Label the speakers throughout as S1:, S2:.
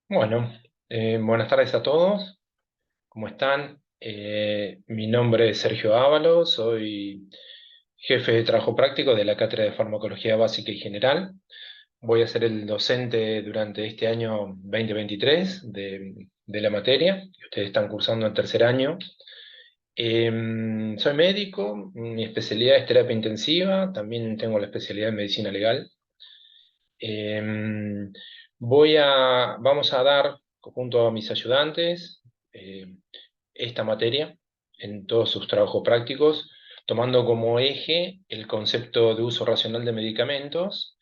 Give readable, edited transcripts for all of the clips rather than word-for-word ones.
S1: Bueno, buenas tardes a todos. ¿Cómo están? Mi nombre es Sergio Ábalos, soy jefe de trabajo práctico de la Cátedra de Farmacología Básica y General. Voy a ser el docente durante este año 2023 de la materia, que ustedes están cursando en tercer año. Soy médico, mi especialidad es terapia intensiva, también tengo la especialidad en medicina legal. Em, Vamos a dar, junto a mis ayudantes, eh, esta materia en todos sus trabajos prácticos, tomando como eje el concepto de uso racional de medicamentos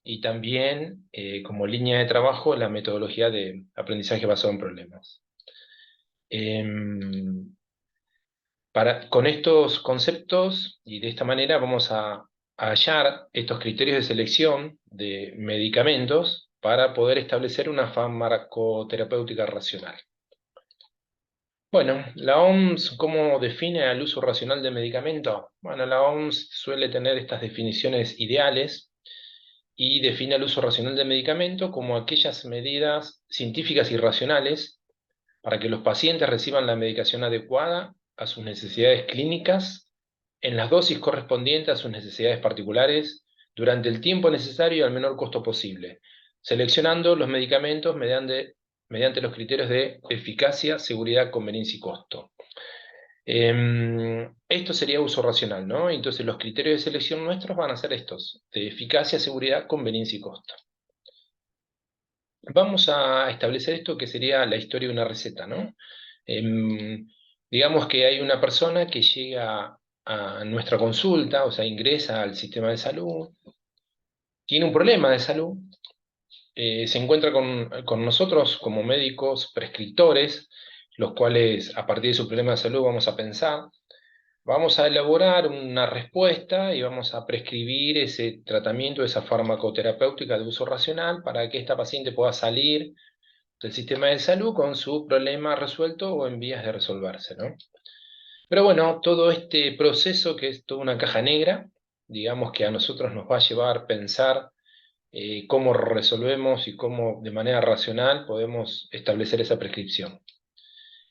S1: y también como línea de trabajo la metodología de aprendizaje basado en problemas. Em, con estos conceptos y de esta manera vamos a hallar estos criterios de selección de medicamentos para poder establecer una farmacoterapéutica racional. Bueno, la OMS, ¿cómo define el uso racional de medicamentos? Bueno, la OMS suele tener estas definiciones ideales y define el uso racional de medicamentos como aquellas medidas científicas y racionales para que los pacientes reciban la medicación adecuada a sus necesidades clínicas, en las dosis correspondientes a sus necesidades particulares, durante el tiempo necesario y al menor costo posible, seleccionando los medicamentos mediante los criterios de eficacia, seguridad, conveniencia y costo. Esto sería uso racional, ¿no? Entonces los criterios de selección nuestros van a ser estos, de eficacia, seguridad, conveniencia y costo. Vamos a establecer esto que sería la historia de una receta, ¿no? Digamos que hay una persona que llega a nuestra consulta, o sea, ingresa al sistema de salud, tiene un problema de salud, se encuentra con nosotros como médicos prescriptores, los cuales a partir de su problema de salud vamos a pensar, vamos a elaborar una respuesta y vamos a prescribir ese tratamiento, esa farmacoterapéutica de uso racional para que esta paciente pueda salir del sistema de salud con su problema resuelto o en vías de resolverse, ¿no? Pero bueno, todo este proceso que es toda una caja negra, digamos que a nosotros nos va a llevar a pensar cómo resolvemos y cómo de manera racional podemos establecer esa prescripción.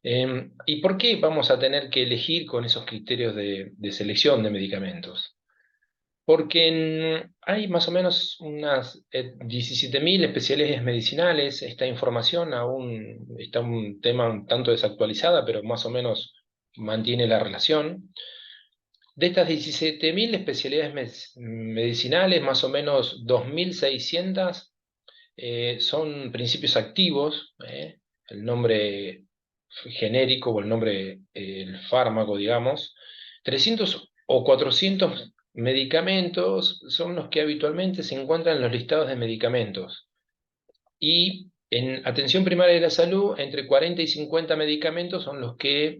S1: ¿Y por qué vamos a tener que elegir con esos criterios de selección de medicamentos? Porque hay más o menos unas 17.000 especialidades medicinales. Esta información aún está un tema un tanto desactualizada, pero más o menos mantiene la relación. De estas 17.000 especialidades medicinales, más o menos 2.600 son principios activos, el nombre genérico o el nombre, el fármaco, digamos. 300 o 400 medicamentos son los que habitualmente se encuentran en los listados de medicamentos. Y en atención primaria de la salud, entre 40 y 50 medicamentos son los que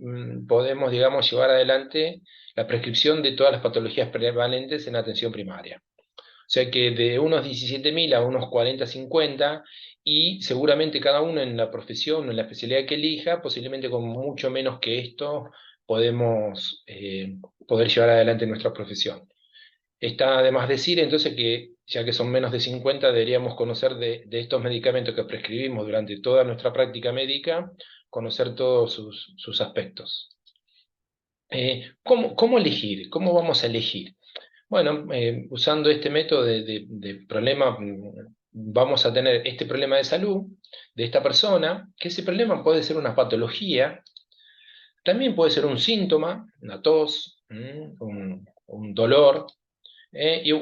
S1: podemos, digamos, llevar adelante la prescripción de todas las patologías prevalentes en atención primaria. O sea que de unos 17.000 a unos 40, 50, y seguramente cada uno en la profesión o en la especialidad que elija, posiblemente con mucho menos que esto, podemos poder llevar adelante nuestra profesión. Está de más decir entonces que, ya que son menos de 50, deberíamos conocer de estos medicamentos que prescribimos durante toda nuestra práctica médica, conocer todos sus aspectos. ¿Cómo elegir? ¿Cómo vamos a elegir? Bueno, usando este método de problema, vamos a tener este problema de salud de esta persona, que ese problema puede ser una patología, también puede ser un síntoma, una tos, un dolor,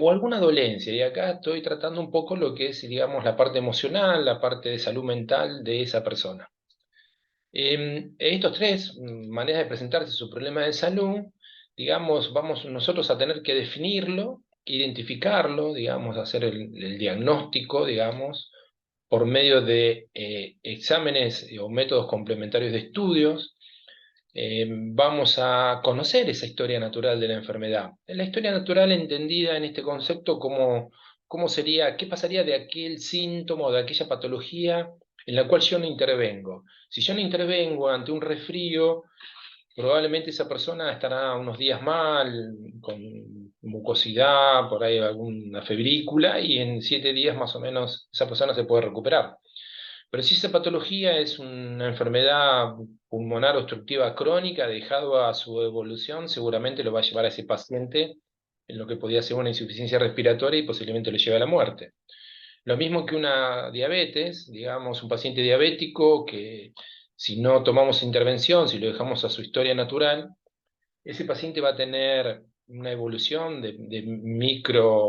S1: o alguna dolencia. Y acá estoy tratando un poco lo que es, digamos, la parte emocional, la parte de salud mental de esa persona. Estos tres maneras de presentarse su problema de salud, digamos, vamos nosotros a tener que definirlo, identificarlo, digamos, hacer el diagnóstico, digamos, por medio de exámenes o métodos complementarios de estudios. Vamos a conocer esa historia natural de la enfermedad. La historia natural entendida en este concepto como cómo sería, qué pasaría de aquel síntoma o de aquella patología en la cual yo no intervengo. Si yo no intervengo ante un resfrío, probablemente esa persona estará unos días mal, con mucosidad, por ahí alguna febrícula, y en 7 días más o menos esa persona se puede recuperar. Pero si esa patología es una enfermedad pulmonar obstructiva crónica, dejado a su evolución, seguramente lo va a llevar a ese paciente en lo que podría ser una insuficiencia respiratoria y posiblemente lo lleve a la muerte. Lo mismo que una diabetes, digamos, un paciente diabético que si no tomamos intervención, si lo dejamos a su historia natural, ese paciente va a tener una evolución de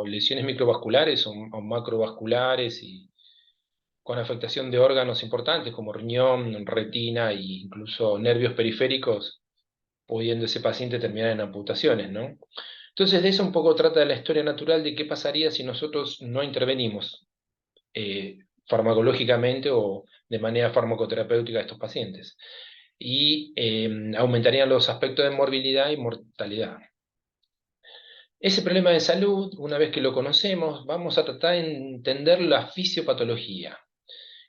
S1: lesiones microvasculares o macrovasculares y con afectación de órganos importantes como riñón, retina e incluso nervios periféricos, pudiendo ese paciente terminar en amputaciones, ¿no? Entonces de eso un poco trata la historia natural de qué pasaría si nosotros no intervenimos farmacológicamente o de manera farmacoterapéutica a estos pacientes. Y aumentarían los aspectos de morbilidad y mortalidad. Ese problema de salud, una vez que lo conocemos, vamos a tratar de entender la fisiopatología.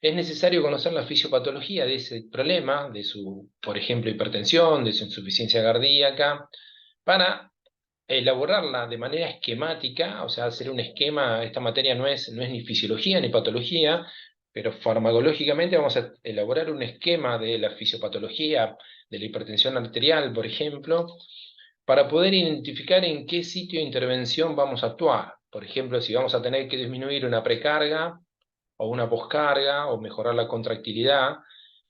S1: Es necesario conocer la fisiopatología de ese problema, de su, por ejemplo, hipertensión, de su insuficiencia cardíaca, para elaborarla de manera esquemática, o sea, hacer un esquema. Esta materia no es ni fisiología ni patología, pero farmacológicamente vamos a elaborar un esquema de la fisiopatología de la hipertensión arterial, por ejemplo, para poder identificar en qué sitio de intervención vamos a actuar. Por ejemplo, si vamos a tener que disminuir una precarga o una poscarga o mejorar la contractilidad,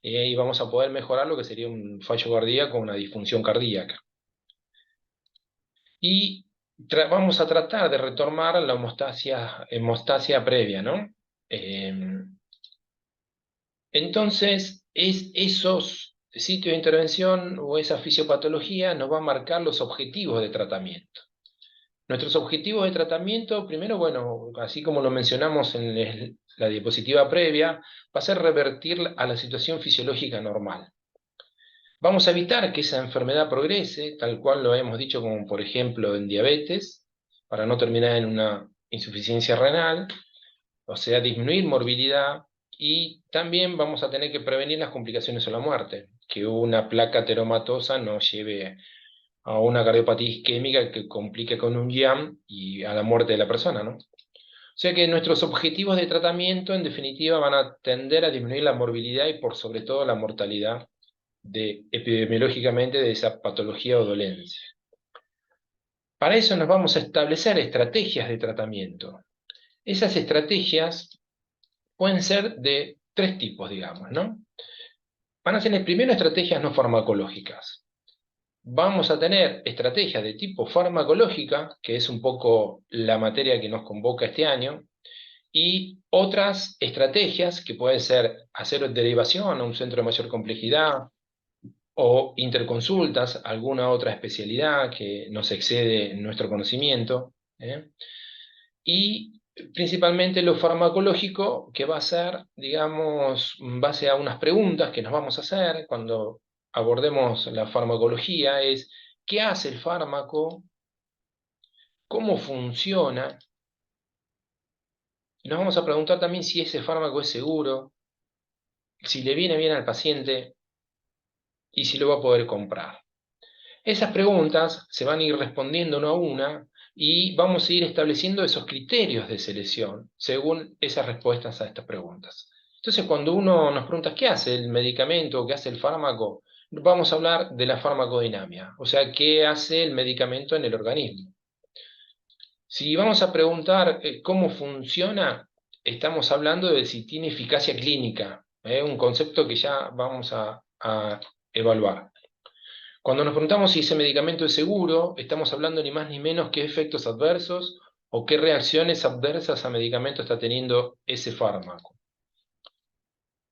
S1: y vamos a poder mejorar lo que sería un fallo cardíaco o una disfunción cardíaca. Y vamos a tratar de retomar la hemostasia previa, ¿no? Entonces, esos sitios de intervención o esa fisiopatología nos va a marcar los objetivos de tratamiento. Nuestros objetivos de tratamiento, primero, bueno, así como lo mencionamos en la diapositiva previa, va a ser revertir a la situación fisiológica normal. Vamos a evitar que esa enfermedad progrese, tal cual lo hemos dicho, como por ejemplo en diabetes, para no terminar en una insuficiencia renal, o sea, disminuir morbilidad, y también vamos a tener que prevenir las complicaciones o la muerte, que una placa ateromatosa nos lleve a una cardiopatía isquémica que complique con un YAM y a la muerte de la persona, ¿no? O sea que nuestros objetivos de tratamiento, en definitiva, van a tender a disminuir la morbilidad y por sobre todo la mortalidad epidemiológicamente de esa patología o dolencia. Para eso nos vamos a establecer estrategias de tratamiento. Esas estrategias pueden ser de tres tipos, digamos, ¿no? Van a ser primero estrategias no farmacológicas. Vamos a tener estrategias de tipo farmacológica, que es un poco la materia que nos convoca este año, y otras estrategias que pueden ser hacer derivación a un centro de mayor complejidad, o interconsultas, alguna otra especialidad que nos excede en nuestro conocimiento, ¿eh? Y principalmente lo farmacológico, que va a ser, digamos, en base a unas preguntas que nos vamos a hacer cuando abordemos la farmacología, es ¿qué hace el fármaco? ¿Cómo funciona? Y nos vamos a preguntar también si ese fármaco es seguro, si le viene bien al paciente y si lo va a poder comprar. Esas preguntas se van a ir respondiendo una a una y vamos a ir estableciendo esos criterios de selección según esas respuestas a estas preguntas. Entonces, cuando uno nos pregunta qué hace el medicamento o qué hace el fármaco, vamos a hablar de la farmacodinámica, o sea, qué hace el medicamento en el organismo. Si vamos a preguntar cómo funciona, estamos hablando de si tiene eficacia clínica, un concepto que ya vamos a evaluar. Cuando nos preguntamos si ese medicamento es seguro, estamos hablando ni más ni menos qué efectos adversos o qué reacciones adversas a medicamento está teniendo ese fármaco.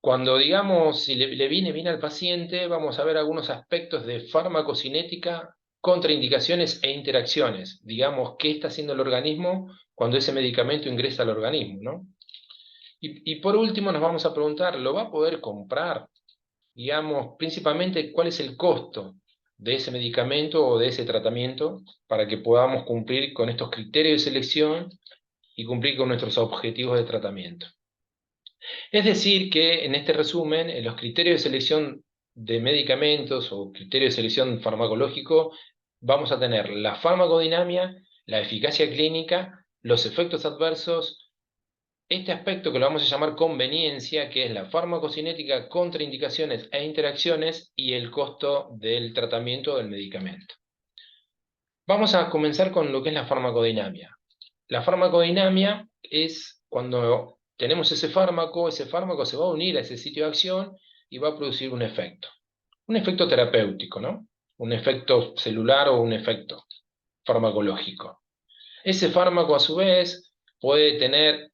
S1: Cuando digamos si le viene bien al paciente, vamos a ver algunos aspectos de farmacocinética, contraindicaciones e interacciones. Digamos, qué está haciendo el organismo cuando ese medicamento ingresa al organismo, ¿no? Y por último nos vamos a preguntar, ¿lo va a poder comprar? Digamos, principalmente, ¿cuál es el costo de ese medicamento o de ese tratamiento para que podamos cumplir con estos criterios de selección y cumplir con nuestros objetivos de tratamiento? Es decir, que en este resumen, en los criterios de selección de medicamentos o criterios de selección farmacológico, vamos a tener la farmacodinámica, la eficacia clínica, los efectos adversos, este aspecto que lo vamos a llamar conveniencia, que es la farmacocinética, contraindicaciones e interacciones y el costo del tratamiento del medicamento. Vamos a comenzar con lo que es la farmacodinamia. La farmacodinamia es cuando tenemos ese fármaco se va a unir a ese sitio de acción y va a producir un efecto terapéutico, ¿no? Un efecto celular o un efecto farmacológico. Ese fármaco, a su vez, puede tener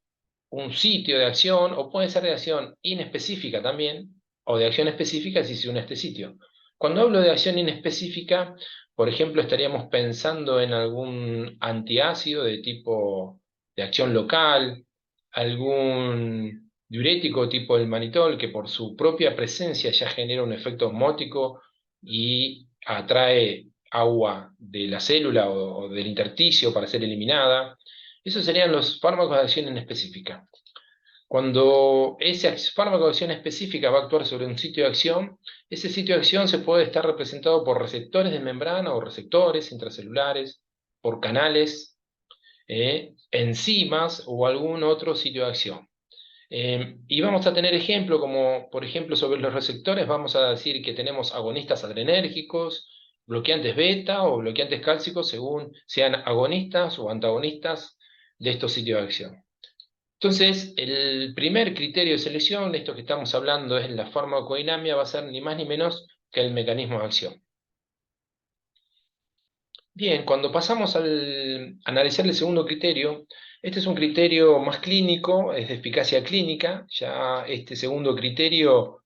S1: un sitio de acción, o puede ser de acción inespecífica también, o de acción específica si se une a este sitio. Cuando hablo de acción inespecífica, por ejemplo, estaríamos pensando en algún antiácido de tipo de acción local, algún diurético tipo el manitol, que por su propia presencia ya genera un efecto osmótico y atrae agua de la célula o del intersticio para ser eliminada. Esos serían los fármacos de acción inespecífica. Cuando ese fármaco de acción específica va a actuar sobre un sitio de acción, ese sitio de acción se puede estar representado por receptores de membrana o receptores intracelulares, por canales, enzimas o algún otro sitio de acción. Y vamos a tener ejemplo, como por ejemplo sobre los receptores, vamos a decir que tenemos agonistas adrenérgicos, bloqueantes beta o bloqueantes cálcicos, según sean agonistas o antagonistas de estos sitios de acción. Entonces, el primer criterio de selección, de esto que estamos hablando, es la farmacodinamia, va a ser ni más ni menos que el mecanismo de acción. Bien, cuando pasamos al analizar el segundo criterio, este es un criterio más clínico, es de eficacia clínica. Ya este segundo criterio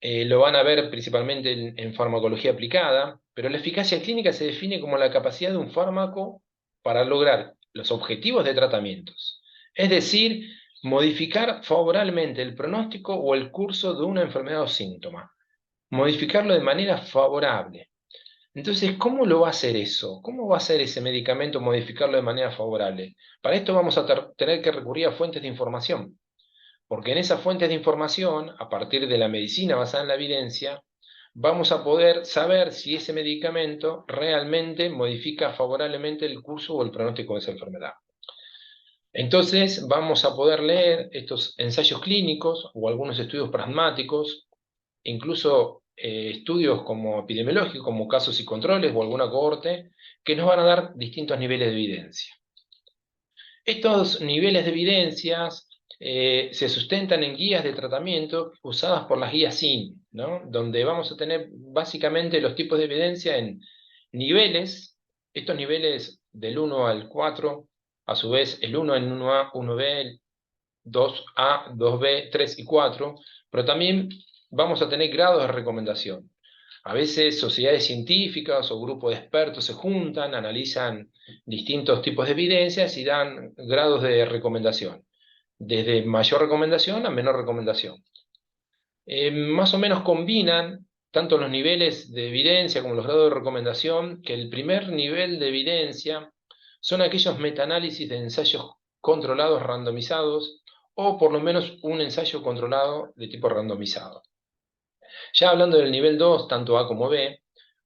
S1: lo van a ver principalmente en farmacología aplicada, pero la eficacia clínica se define como la capacidad de un fármaco para lograr los objetivos de tratamientos. Es decir, modificar favorablemente el pronóstico o el curso de una enfermedad o síntoma. Modificarlo de manera favorable. Entonces, ¿cómo lo va a hacer eso? ¿Cómo va a hacer ese medicamento modificarlo de manera favorable? Para esto vamos a tener que recurrir a fuentes de información, porque en esas fuentes de información, a partir de la medicina basada en la evidencia, vamos a poder saber si ese medicamento realmente modifica favorablemente el curso o el pronóstico de esa enfermedad. Entonces, vamos a poder leer estos ensayos clínicos o algunos estudios pragmáticos, incluso estudios como epidemiológicos, como casos y controles o alguna cohorte, que nos van a dar distintos niveles de evidencia. Estos niveles de evidencias se sustentan en guías de tratamiento usadas por las guías SIN, ¿no? Donde vamos a tener básicamente los tipos de evidencia en niveles, estos niveles del 1 al 4, a su vez el 1 en 1A, 1B, 2A, 2B, 3 y 4, pero también vamos a tener grados de recomendación. A veces sociedades científicas o grupos de expertos se juntan, analizan distintos tipos de evidencias y dan grados de recomendación, desde mayor recomendación a menor recomendación. Más o menos combinan tanto los niveles de evidencia como los grados de recomendación, que el primer nivel de evidencia son aquellos metaanálisis de ensayos controlados randomizados, o por lo menos un ensayo controlado de tipo randomizado. Ya hablando del nivel 2, tanto A como B,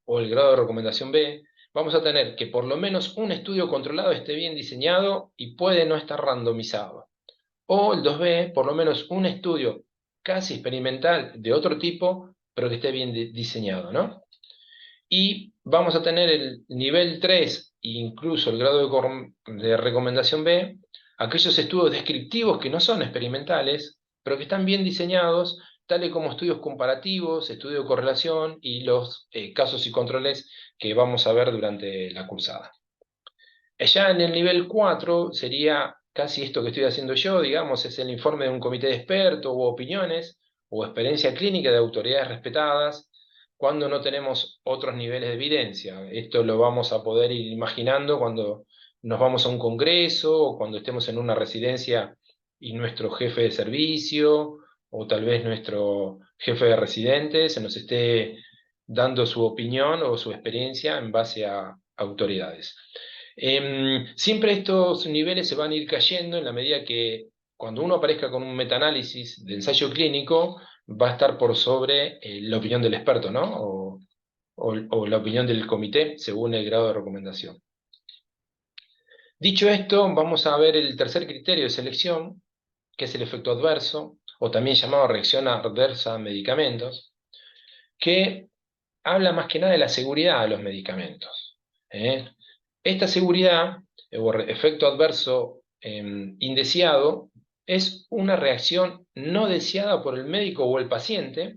S1: o el grado de recomendación B, vamos a tener que por lo menos un estudio controlado esté bien diseñado y puede no estar randomizado. O el 2B, por lo menos un estudio casi experimental de otro tipo, pero que esté bien diseñado, ¿no? Y vamos a tener el nivel 3, incluso el grado de recomendación B, aquellos estudios descriptivos que no son experimentales, pero que están bien diseñados, tales como estudios comparativos, estudios de correlación y los casos y controles que vamos a ver durante la cursada. Ya en el nivel 4 sería casi esto que estoy haciendo yo, digamos, es el informe de un comité de expertos o opiniones o experiencia clínica de autoridades respetadas, cuando no tenemos otros niveles de evidencia. Esto lo vamos a poder ir imaginando cuando nos vamos a un congreso o cuando estemos en una residencia y nuestro jefe de servicio o tal vez nuestro jefe de residentes se nos esté dando su opinión o su experiencia en base a autoridades. Siempre estos niveles se van a ir cayendo en la medida que cuando uno aparezca con un metaanálisis de ensayo clínico, va a estar por sobre la opinión del experto, ¿no? O la opinión del comité, según el grado de recomendación. Dicho esto, vamos a ver el tercer criterio de selección, que es el efecto adverso, o también llamado reacción adversa a medicamentos, que habla más que nada de la seguridad de los medicamentos. ¿eh? Esta seguridad, o efecto adverso indeseado, es una reacción no deseada por el médico o el paciente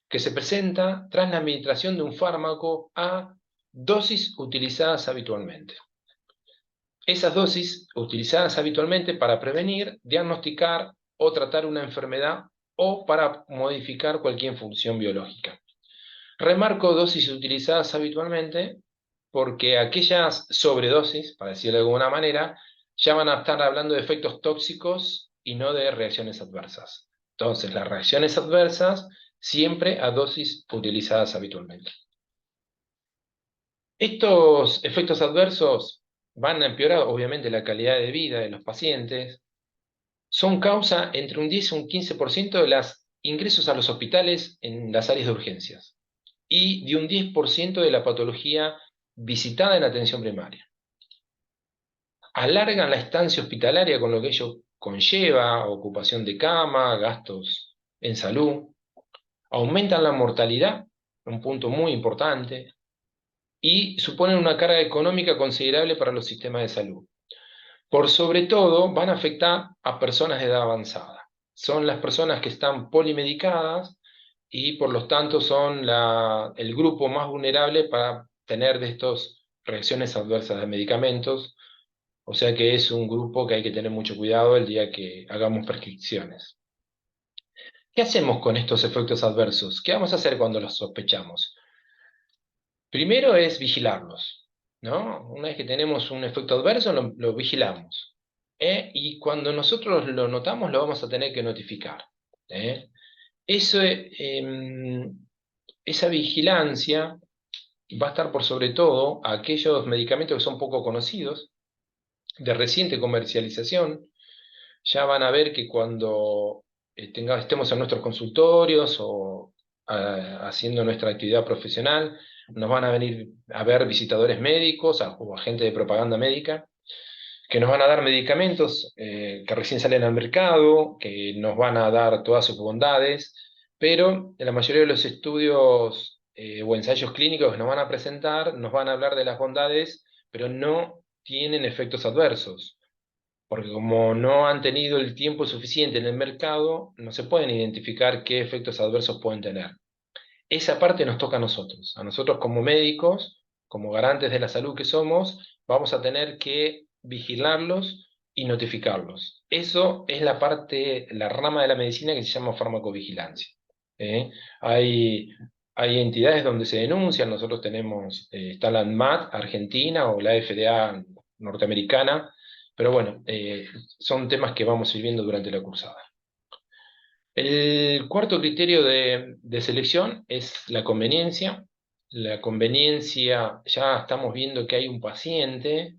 S1: que se presenta tras la administración de un fármaco a dosis utilizadas habitualmente. Esas dosis utilizadas habitualmente para prevenir, diagnosticar o tratar una enfermedad o para modificar cualquier función biológica. Remarco dosis utilizadas habitualmente porque aquellas sobredosis, para decirlo de alguna manera, ya van a estar hablando de efectos tóxicos y no de reacciones adversas. Entonces, las reacciones adversas siempre a dosis utilizadas habitualmente. Estos efectos adversos van a empeorar, obviamente, la calidad de vida de los pacientes. Son causa entre un 10 y un 15% de los ingresos a los hospitales en las áreas de urgencias y de un 10% de la patología visitada en atención primaria. Alargan la estancia hospitalaria con lo que ello conlleva, ocupación de cama, gastos en salud, aumentan la mortalidad, un punto muy importante, y suponen una carga económica considerable para los sistemas de salud. Por sobre todo, van a afectar a personas de edad avanzada. Son las personas que están polimedicadas y por lo tanto son el grupo más vulnerable para tener de estas reacciones adversas de medicamentos. O sea que es un grupo que hay que tener mucho cuidado el día que hagamos prescripciones. ¿Qué hacemos con estos efectos adversos? ¿Qué vamos a hacer cuando los sospechamos? Primero es vigilarlos, ¿no? Una vez que tenemos un efecto adverso, lo vigilamos. Y cuando nosotros lo notamos, lo vamos a tener que notificar. ¿eh? Eso, esa vigilancia va a estar por sobre todo a aquellos medicamentos que son poco conocidos, de reciente comercialización. Ya van a ver que cuando estemos en nuestros consultorios o haciendo nuestra actividad profesional, nos van a venir a ver visitadores médicos o agentes de propaganda médica, que nos van a dar medicamentos que recién salen al mercado, que nos van a dar todas sus bondades, pero en la mayoría de los estudios o ensayos clínicos que nos van a presentar, nos van a hablar de las bondades, pero no tienen efectos adversos. Porque como no han tenido el tiempo suficiente en el mercado, no se pueden identificar qué efectos adversos pueden tener. Esa parte nos toca a nosotros. A nosotros como médicos, como garantes de la salud que somos, vamos a tener que vigilarlos y notificarlos. Eso es la parte, la rama de la medicina que se llama farmacovigilancia. ¿eh? Hay, hay entidades donde se denuncian, nosotros tenemos, está la ANMAT Argentina o la FDA norteamericana, pero bueno, son temas que vamos a ir viendo durante la cursada. El cuarto criterio de selección es la conveniencia. La conveniencia, ya estamos viendo que hay un paciente,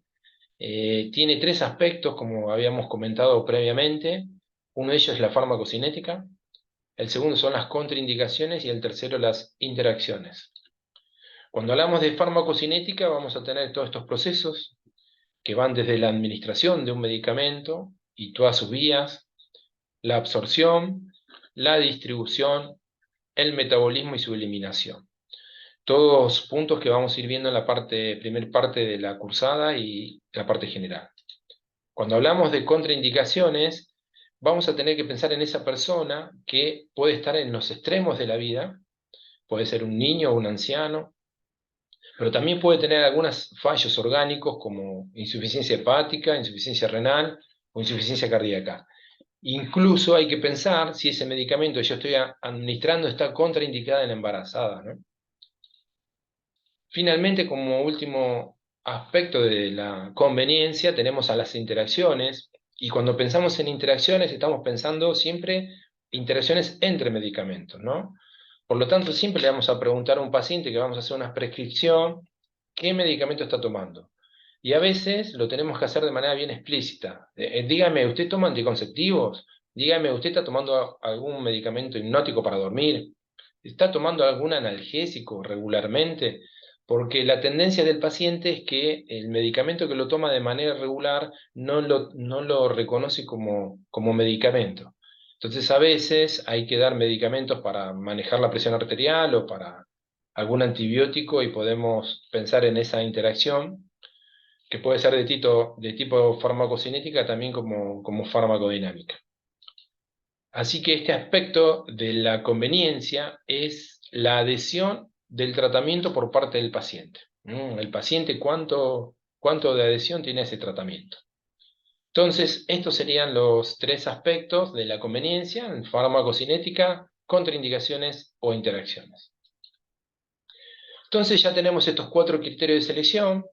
S1: tiene tres aspectos, como habíamos comentado previamente. Uno de ellos es la farmacocinética, el segundo son las contraindicaciones y el tercero las interacciones. Cuando hablamos de farmacocinética vamos a tener todos estos procesos que van desde la administración de un medicamento y todas sus vías, la absorción, la distribución, el metabolismo y su eliminación. Todos puntos que vamos a ir viendo en la primer parte de la cursada y la parte general. Cuando hablamos de contraindicaciones, vamos a tener que pensar en esa persona que puede estar en los extremos de la vida, puede ser un niño o un anciano, pero también puede tener algunos fallos orgánicos como insuficiencia hepática, insuficiencia renal o insuficiencia cardíaca. Incluso hay que pensar si ese medicamento que yo estoy administrando está contraindicado en la embarazada, ¿no? Finalmente, como último aspecto de la conveniencia, tenemos a las interacciones, y cuando pensamos en interacciones estamos pensando siempre interacciones entre medicamentos, ¿no? Por lo tanto, siempre le vamos a preguntar a un paciente que vamos a hacer una prescripción, ¿qué medicamento está tomando? Y a veces lo tenemos que hacer de manera bien explícita. Dígame, ¿usted toma anticonceptivos? Dígame, ¿usted está tomando algún medicamento hipnótico para dormir? ¿Está tomando algún analgésico regularmente? porque la tendencia del paciente es que el medicamento que lo toma de manera regular no lo reconoce como medicamento. Entonces a veces hay que dar medicamentos para manejar la presión arterial o para algún antibiótico y podemos pensar en esa interacción, que puede ser de tipo farmacocinética también como farmacodinámica. Así que este aspecto de la conveniencia es la adhesión del tratamiento por parte del paciente. El paciente, ¿cuánto de adhesión tiene a ese tratamiento? Entonces, estos serían los tres aspectos de la conveniencia en farmacocinética, contraindicaciones o interacciones. Entonces ya tenemos estos 4 criterios de selección,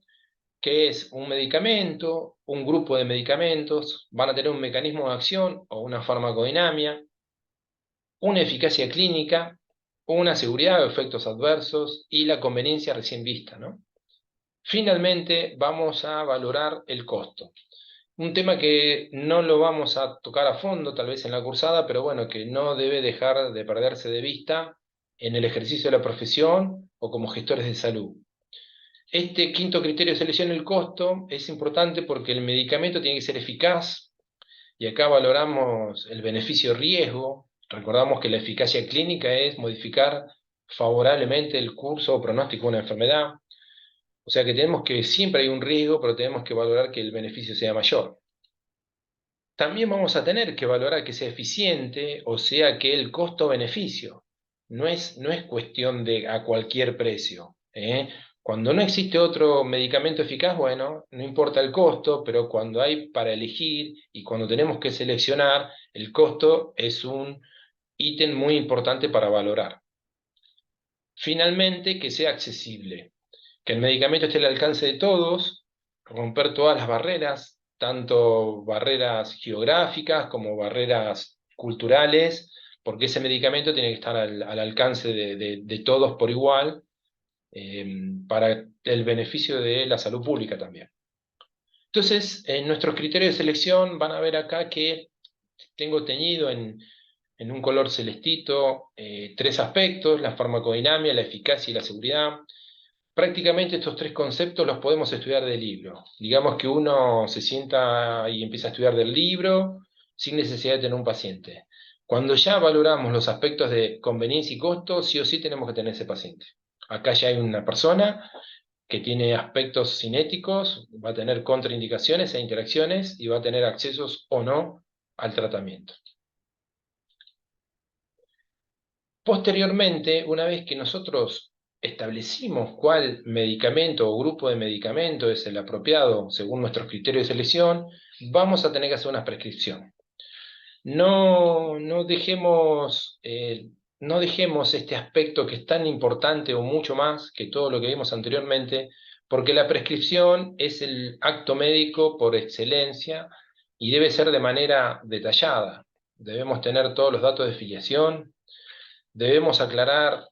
S1: que es un medicamento, un grupo de medicamentos, van a tener un mecanismo de acción o una farmacodinámica, una eficacia clínica, una seguridad de efectos adversos y la conveniencia recién vista, ¿no? Finalmente, vamos a valorar el costo. Un tema que no lo vamos a tocar a fondo, tal vez en la cursada, pero bueno, que no debe dejar de perderse de vista en el ejercicio de la profesión o como gestores de salud. Este quinto criterio de selección, el costo, es importante porque el medicamento tiene que ser eficaz, y acá valoramos el beneficio-riesgo. Recordamos que la eficacia clínica es modificar favorablemente el curso o pronóstico de una enfermedad. O sea que tenemos que siempre hay un riesgo, pero tenemos que valorar que el beneficio sea mayor. También vamos a tener que valorar que sea eficiente, o sea que el costo-beneficio. No es cuestión de a cualquier precio, ¿eh? Cuando no existe otro medicamento eficaz, bueno, no importa el costo, pero cuando hay para elegir y cuando tenemos que seleccionar, el costo es un ítem muy importante para valorar. Finalmente, que sea accesible, que el medicamento esté al alcance de todos, romper todas las barreras, tanto barreras geográficas como barreras culturales, porque ese medicamento tiene que estar al alcance de todos por igual, para el beneficio de la salud pública también. Entonces, en nuestros criterios de selección van a ver acá que tengo teñido en un color celestito 3 aspectos: la farmacodinámica, la eficacia y la seguridad. Prácticamente estos 3 conceptos los podemos estudiar del libro. Digamos que uno se sienta y empieza a estudiar del libro sin necesidad de tener un paciente. Cuando ya valoramos los aspectos de conveniencia y costo, sí o sí tenemos que tener ese paciente. Acá ya hay una persona que tiene aspectos cinéticos, va a tener contraindicaciones e interacciones y va a tener accesos o no al tratamiento. Posteriormente, una vez que nosotros establecimos cuál medicamento o grupo de medicamento es el apropiado según nuestros criterios de selección, vamos a tener que hacer una prescripción. No dejemos este aspecto que es tan importante o mucho más que todo lo que vimos anteriormente, porque la prescripción es el acto médico por excelencia y debe ser de manera detallada. Debemos tener todos los datos de filiación, debemos aclarar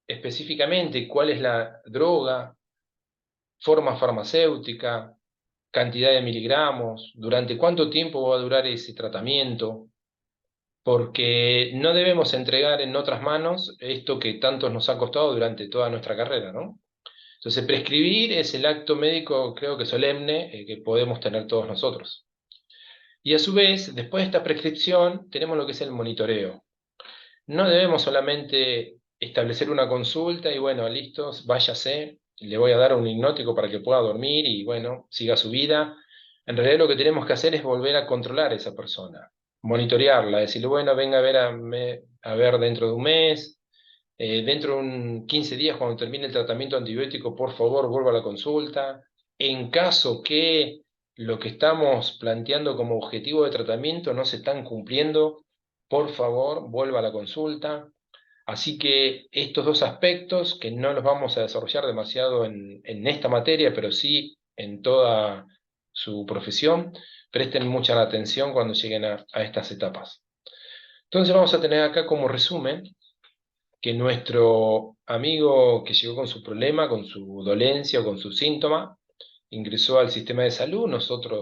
S1: específicamente cuál es la droga, forma farmacéutica, cantidad de miligramos, durante cuánto tiempo va a durar ese tratamiento, porque no debemos entregar en otras manos esto que tanto nos ha costado durante toda nuestra carrera, ¿no? Entonces, prescribir es el acto médico, creo que solemne, que podemos tener todos nosotros. Y a su vez, después de esta prescripción, tenemos lo que es el monitoreo. No debemos solamente establecer una consulta y bueno, listo, váyase, le voy a dar un hipnótico para que pueda dormir y bueno, siga su vida. En realidad lo que tenemos que hacer es volver a controlar a esa persona, monitorearla, decirle, bueno, venga a ver, a ver dentro de un mes, dentro de 15 días cuando termine el tratamiento antibiótico, por favor, vuelva a la consulta. En caso que lo que estamos planteando como objetivo de tratamiento no se están cumpliendo, por favor, vuelva a la consulta. Así que estos 2 aspectos, que no los vamos a desarrollar demasiado en esta materia, pero sí en toda su profesión, presten mucha atención cuando lleguen a estas etapas. Entonces vamos a tener acá como resumen que nuestro amigo que llegó con su problema, con su dolencia o con su síntoma, ingresó al sistema de salud,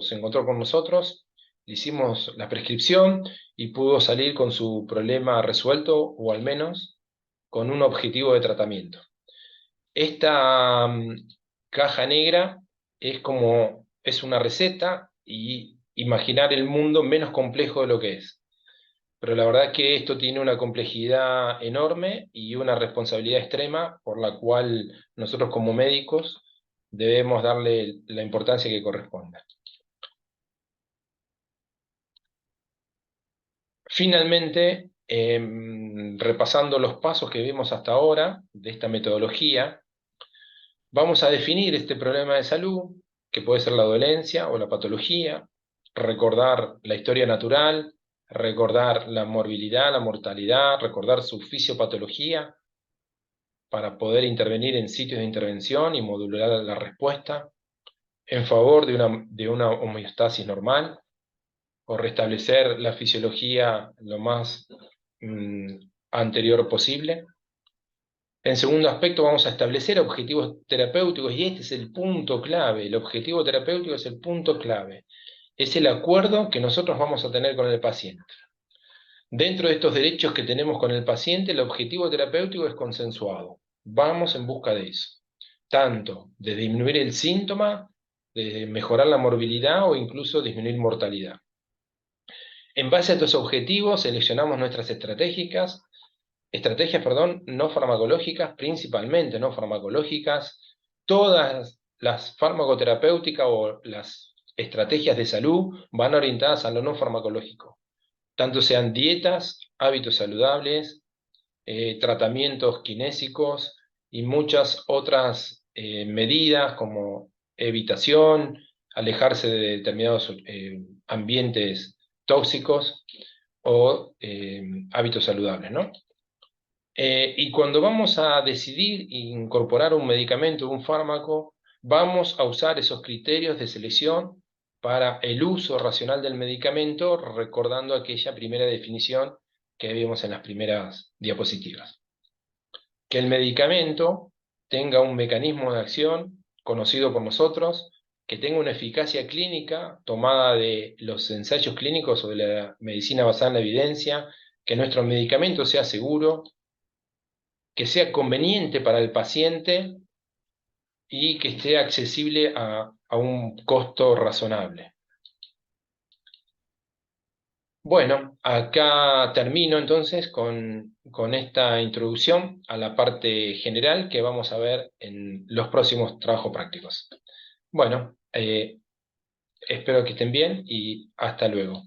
S1: se encontró con nosotros, le hicimos la prescripción y pudo salir con su problema resuelto o al menos con un objetivo de tratamiento. Esta caja negra es una receta y imaginar el mundo menos complejo de lo que es. Pero la verdad es que esto tiene una complejidad enorme y una responsabilidad extrema por la cual nosotros como médicos debemos darle la importancia que corresponda. Finalmente, repasando los pasos que vimos hasta ahora de esta metodología, vamos a definir este problema de salud, que puede ser la dolencia o la patología, recordar la historia natural, recordar la morbilidad, la mortalidad, recordar su fisiopatología para poder intervenir en sitios de intervención y modular la respuesta en favor de una homeostasis normal o restablecer la fisiología lo más mm, anterior posible. En segundo aspecto, vamos a establecer objetivos terapéuticos y este es el punto clave. El objetivo terapéutico es el punto clave. Es el acuerdo que nosotros vamos a tener con el paciente. Dentro de estos derechos que tenemos con el paciente, el objetivo terapéutico es consensuado. Vamos en busca de eso. Tanto de disminuir el síntoma, de mejorar la morbilidad o incluso disminuir mortalidad. En base a estos objetivos, seleccionamos nuestras estrategias, no farmacológicas, principalmente no farmacológicas. Todas las farmacoterapéuticas o las estrategias de salud van orientadas a lo no farmacológico, tanto sean dietas, hábitos saludables, tratamientos kinésicos y muchas otras medidas como evitación, alejarse de determinados ambientes tóxicos o hábitos saludables, ¿no? Y cuando vamos a decidir incorporar un medicamento, un fármaco, vamos a usar esos criterios de selección para el uso racional del medicamento, recordando aquella primera definición que vimos en las primeras diapositivas. Que el medicamento tenga un mecanismo de acción conocido por nosotros, que tenga una eficacia clínica tomada de los ensayos clínicos o de la medicina basada en la evidencia, que nuestro medicamento sea seguro, que sea conveniente para el paciente y que esté accesible a un costo razonable. Bueno, acá termino entonces con esta introducción a la parte general que vamos a ver en los próximos trabajos prácticos. Bueno, espero que estén bien y hasta luego.